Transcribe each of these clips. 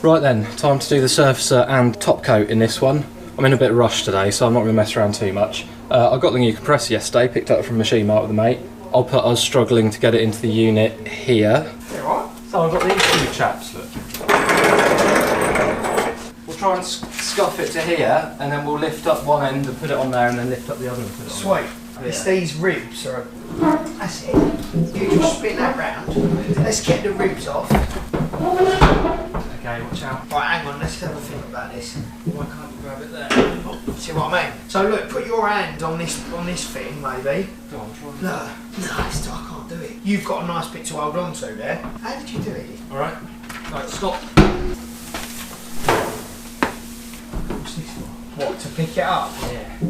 Right then, time to do the surfacer and top coat in this one. I'm in a bit of rush today, so I'm not going to mess around too much. I got the new compressor yesterday, picked it up from Machine Mart with a mate. I'll put us struggling to get it into the unit here. Alright. So I've got these two chaps, look. We'll try and scuff it to here, and then we'll lift up one end and put it on there, and then lift up the other and put it on Sweet. there. It's these ribs are... That's it. You just spin that round. Let's get the ribs off. Okay, watch out. Right, hang on, let's have a think about this. Why can't you grab it there? See what I mean? So look, put your hand on this thing, maybe. Go on, try. No, I can't do it. You've got a nice bit to hold on to there. How did you do it? Alright. Right, stop. What's this for? What, to pick it up? Yeah.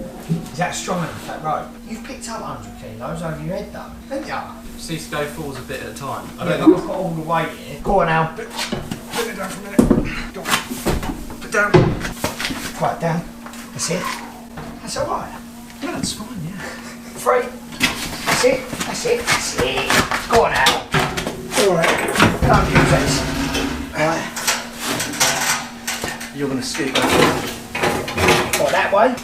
Is that strong enough, that rope? You've picked up 100 kilos over your head though, haven't you? See to go forwards a bit at a time. I don't think I've got all the weight here. Go on now. Put it down for a minute. Put down. Quiet down. That's it. That's alright. Yeah, that's fine, yeah. 3. That's it. That's it. That's it. Go on now. Alright. Can't use this. Alright. You're going to scoop that. Or that way.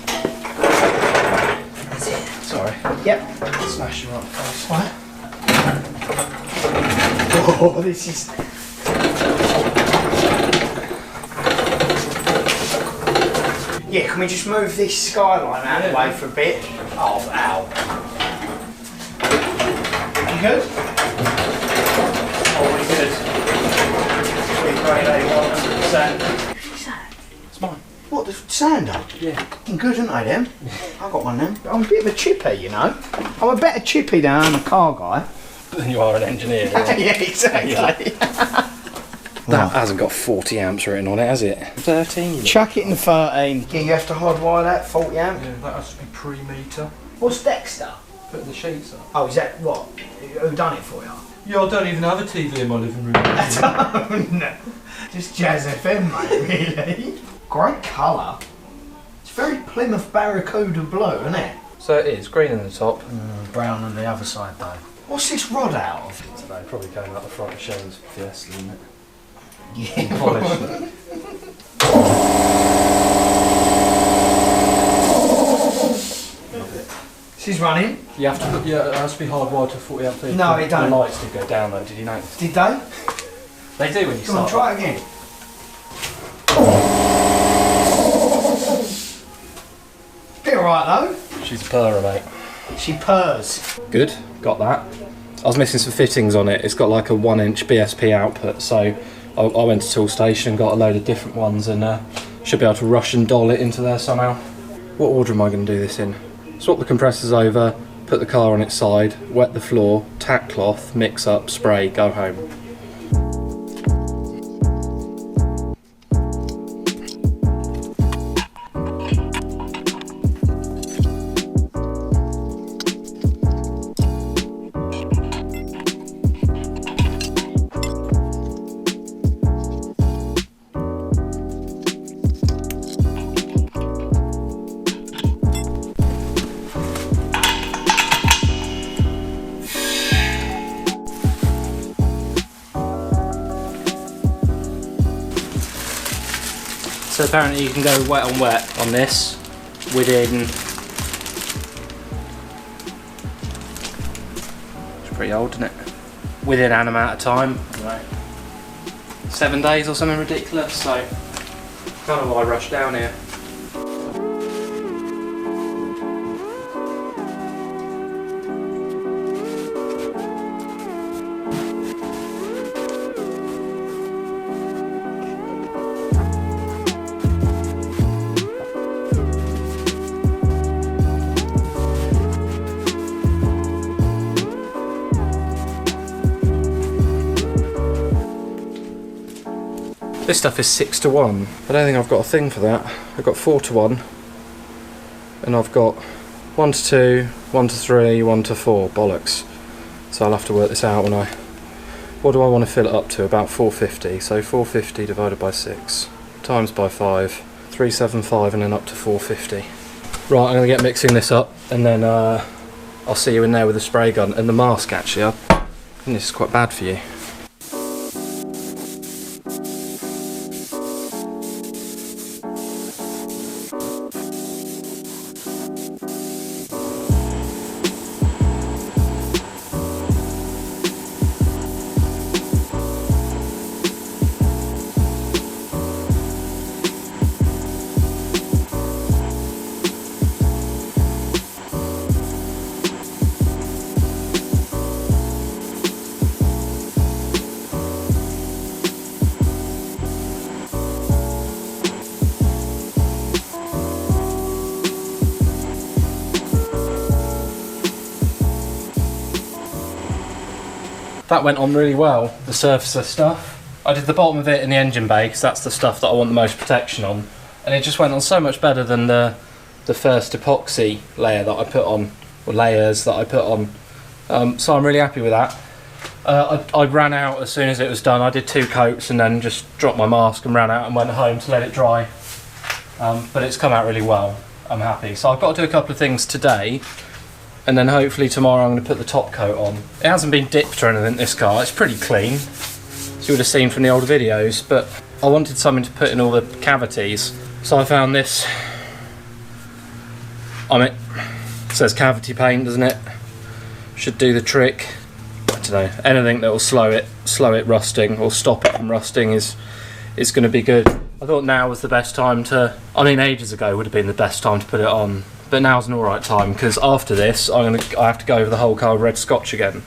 That's it. Sorry. Yep. Smash you up face. Right. Oh, this is... Yeah, can we just move this skyline out of the way for a bit? Oh, ow. You good? Oh, really good. Pretty great, A100%. What's that? It's mine. What, the sander? Yeah. Fucking good, aren't they, them? I got one then. I'm a bit of a chippy, you know. I'm a better chippy than I'm a car guy. You are an engineer. Yeah, exactly. Yeah. That hasn't got 40 amps written on it, has it? 13? Chuck it in the 13. Yeah, you have to hardwire that, 40 amp. Yeah, that has to be pre-meter. What's Dexter? Put the sheets up. Oh, is that what? Who done it for you? Yeah, I don't even have a TV in my living room. No. Just Jazz FM, mate, really. Great colour. It's very Plymouth Barracuda blue, isn't it? So it is, green on the top. Brown on the other side, though. What's this rod out of? Today probably came out the front of Shane's Fiesta, didn't it? Yeah. Polished. This is running. You have to put, yeah, it has to be hardwired to 40 amp. No, it don't. The lights did go down though, did you notice? Did they? They do when you Come on, start. try it again. Bit alright though. She's a purrer, mate. She purrs. Good, got that. I was missing some fittings on it. It's got like a 1-inch BSP output, so I went to Toolstation and got a load of different ones and should be able to rush and doll it into there somehow. What order am I going to do this in? Swap the compressors over, put the car on its side, wet the floor, tack cloth, mix up, spray, go home. So apparently you can go wet on wet on this within, it's pretty old, isn't it? Within an amount of time, like 7 days or something ridiculous, so kind of why I rushed down here. This stuff is 6 to 1. I don't think I've got a thing for that. I've got 4 to 1, and I've got 1 to 2, 1 to 3, 1 to 4. Bollocks. So I'll have to work this out when I. What do I want to fill it up to? About 450. So 450 divided by 6 times by 5, 375, and then up to 450. Right, I'm going to get mixing this up, and then I'll see you in there with the spray gun and the mask. Actually, I think this is quite bad for you. That went on really well, the surfacer stuff. I did the bottom of it in the engine bay because that's the stuff that I want the most protection on, and it just went on so much better than the first epoxy layer that I put on, or layers that I put on. So I'm really happy with that. I ran out as soon as it was done. I did 2 coats and then just dropped my mask and ran out and went home to let it dry. But it's come out really well. I'm happy. So I've got to do a couple of things today, and then hopefully tomorrow I'm going to put the top coat on. It hasn't been dipped or anything, this car. It's pretty clean, as you would have seen from the older videos, but I wanted something to put in all the cavities. So I found this. It says cavity paint, doesn't it? Should do the trick. I don't know, anything that will slow it rusting or stop it from rusting is going to be good. I thought now was the best time to, I mean ages ago would have been the best time to put it on, but now's an alright time, because after this I have to go over the whole car with red scotch again.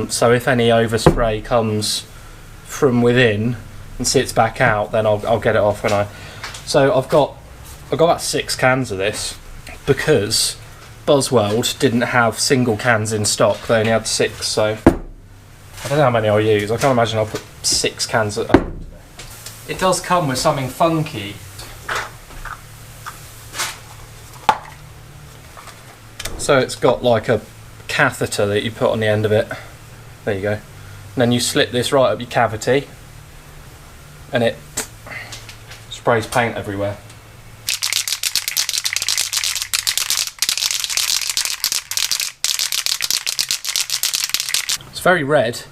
So if any overspray comes from within and sits back out, then I'll get it off when I. So I've got about 6 cans of this, because Boswell didn't have single cans in stock. They only had 6, so I don't know how many I'll use. I can't imagine I'll put 6 cans of. It does come with something funky. So it's got like a catheter that you put on the end of it. There you go. And then you slip this right up your cavity, and it sprays paint everywhere. It's very red.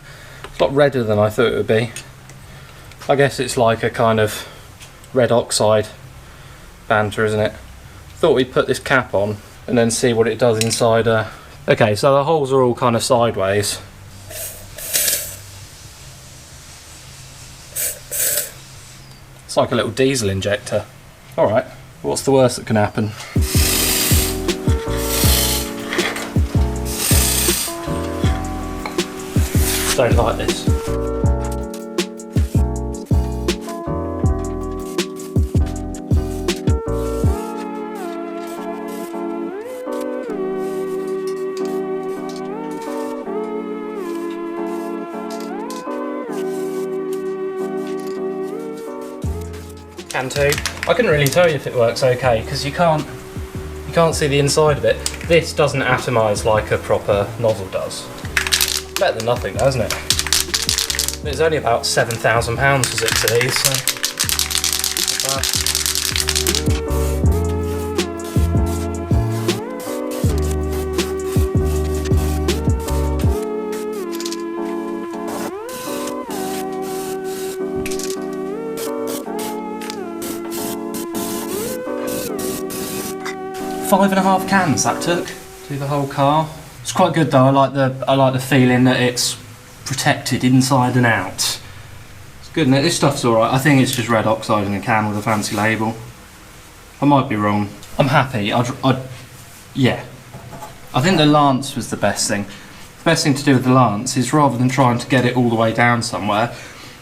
It's a lot redder than I thought it would be. I guess it's like a kind of red oxide banter, isn't it? Thought we'd put this cap on and then see what it does inside. Okay, so the holes are all kind of sideways. It's like a little diesel injector. Alright, what's the worst that can happen? Don't like this. Can too. I couldn't really tell you if it works okay because you can't see the inside of it. This doesn't atomise like a proper nozzle does. Better than nothing, though, isn't it? It's only about £7,000 for 6 of these, so. Five and a half cans that took through the whole car. It's quite good though. I like the feeling that it's protected inside and out. It's good, isn't it? This stuff's alright. I think it's just red oxide in a can with a fancy label. I might be wrong. I'm happy. Yeah. I think the lance was the best thing. The best thing to do with the lance is, rather than trying to get it all the way down somewhere,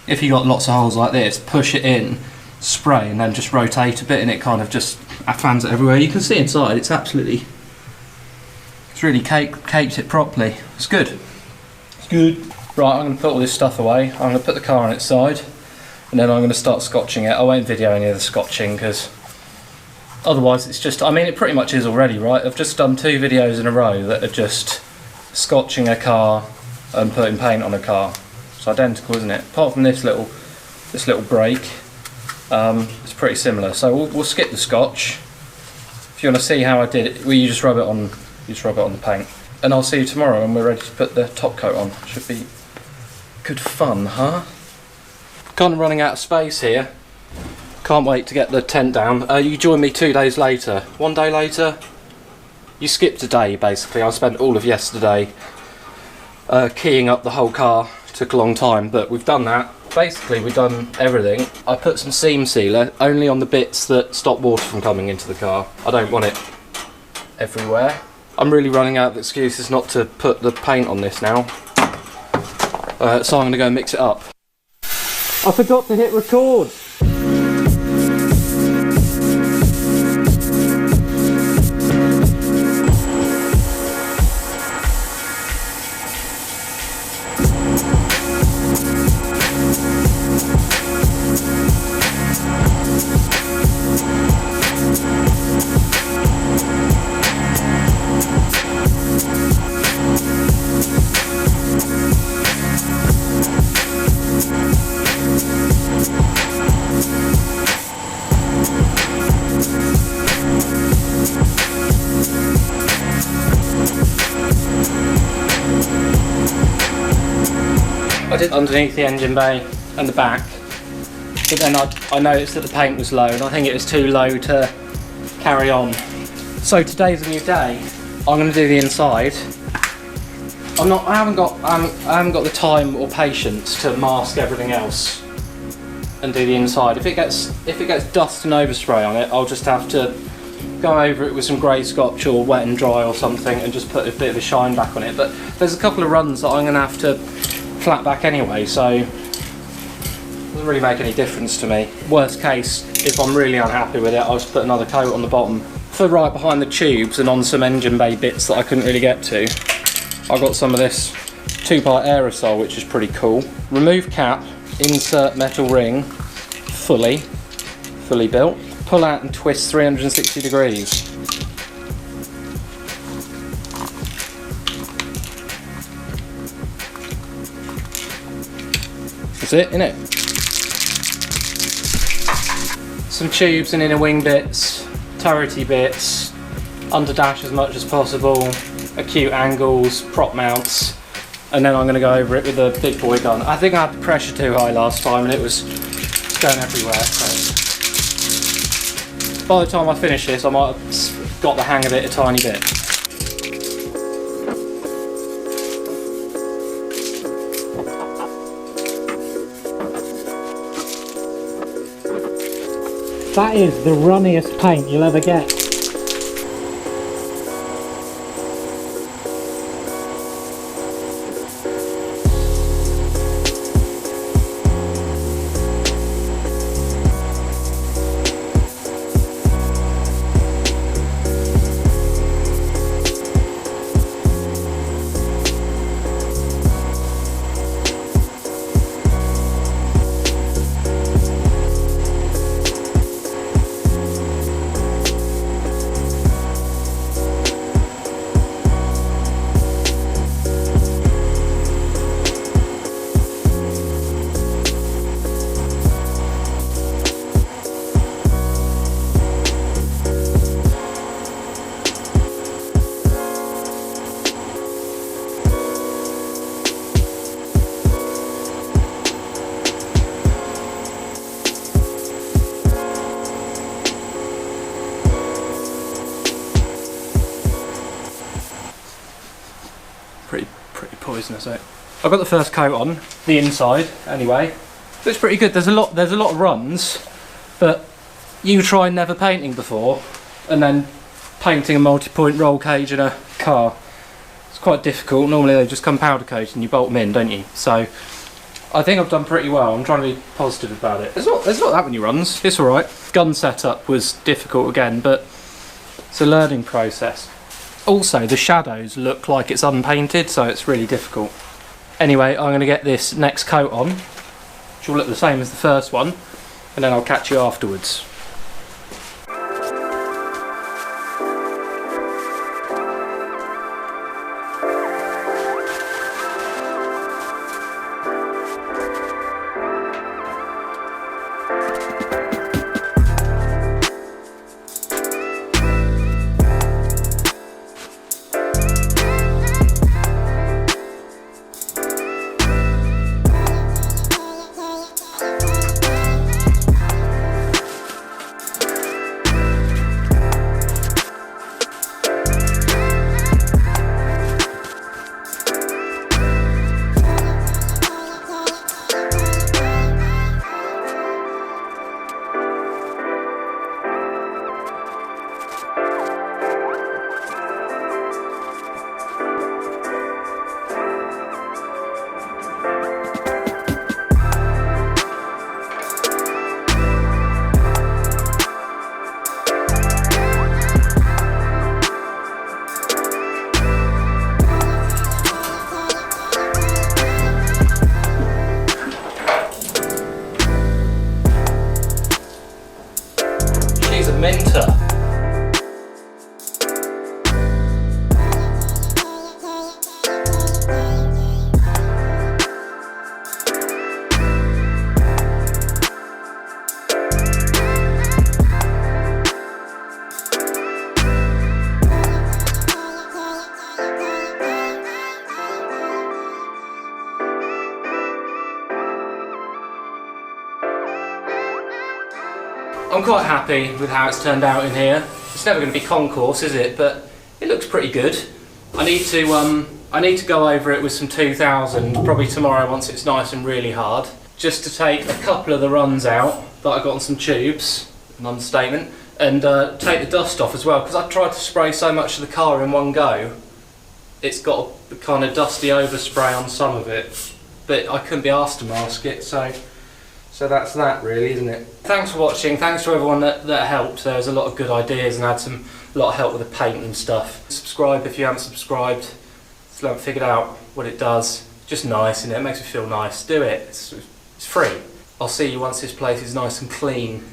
if you got lots of holes like this, push it in, spray, and then just rotate a bit, and it kind of just fans it everywhere. You can see inside. It's really caked it properly. It's good. It's good. Right, I'm going to put all this stuff away. I'm going to put the car on its side, and then I'm going to start scotching it. I won't video any of the scotching because otherwise it's just, I mean, it pretty much is already, right? I've just done 2 videos in a row that are just scotching a car and putting paint on a car. It's identical, isn't it? Apart from this little break, it's pretty similar. So we'll skip the scotch. If you want to see how I did it, well, you just rub it on the paint. And I'll see you tomorrow when we're ready to put the top coat on. Should be good fun, huh? Kind of running out of space here. Can't wait to get the tent down. You joined me 2 days later. 1 day later? You skipped a day, basically. I spent all of yesterday keying up the whole car. Took a long time, but we've done that. Basically, we've done everything. I put some seam sealer only on the bits that stop water from coming into the car. I don't want it everywhere. I'm really running out of excuses not to put the paint on this now. So I'm going to go and mix it up. I forgot to hit record. I did underneath the engine bay and the back, but then I noticed that the paint was low and I think it was too low to carry on. So today's a new day. I'm going to do the inside. I haven't got the time or patience to mask everything else and do the inside. If it gets dust and overspray on it, I'll just have to go over it with some grey scotch or wet and dry or something and just put a bit of a shine back on it. But there's a couple of runs that I'm going to have to flat back anyway, so it doesn't really make any difference to me. Worst case, if I'm really unhappy with it, I'll just put another coat on the bottom. For right behind the tubes and on some engine bay bits that I couldn't really get to, I got some of this 2-part aerosol, which is pretty cool. Remove cap, insert metal ring, fully built. Pull out and twist 360 degrees. That's it, innit? Some tubes and inner wing bits, turrety bits, under dash as much as possible, acute angles, prop mounts, and then I'm going to go over it with a big boy gun. I think I had the pressure too high last time and it was going everywhere. So by the time I finish this, I might have got the hang of it a tiny bit. That is the runniest paint you'll ever get. Pretty poisonous, eh? I've got the first coat on the inside anyway. Looks pretty good. There's a lot of runs, but you try never painting before and then painting a multi-point roll cage in a car. It's quite difficult. Normally they just come powder coated and you bolt them in, don't you? So I think I've done pretty well. I'm trying to be positive about it. There's not that many runs. It's alright. Gun setup was difficult again, but it's a learning process. Also, the shadows look like it's unpainted, so it's really difficult. Anyway, I'm going to get this next coat on, which will look the same as the first one, and then I'll catch you afterwards. I'm quite happy with how it's turned out in here. It's never going to be concourse, is it? But it looks pretty good. I need to go over it with some 2000 probably tomorrow once it's nice and really hard, just to take a couple of the runs out that I got on some tubes, an understatement, and take the dust off as well, because I tried to spray so much of the car in one go. It's got a kind of dusty overspray on some of it, but I couldn't be asked to mask it, so that's that really, isn't it? Thanks for watching, thanks to everyone that helped. There was a lot of good ideas and had a lot of help with the paint and stuff. Subscribe if you haven't subscribed, still haven't figured out what it does. Just nice, isn't it? It makes me feel nice. Do it, it's free. I'll see you once this place is nice and clean.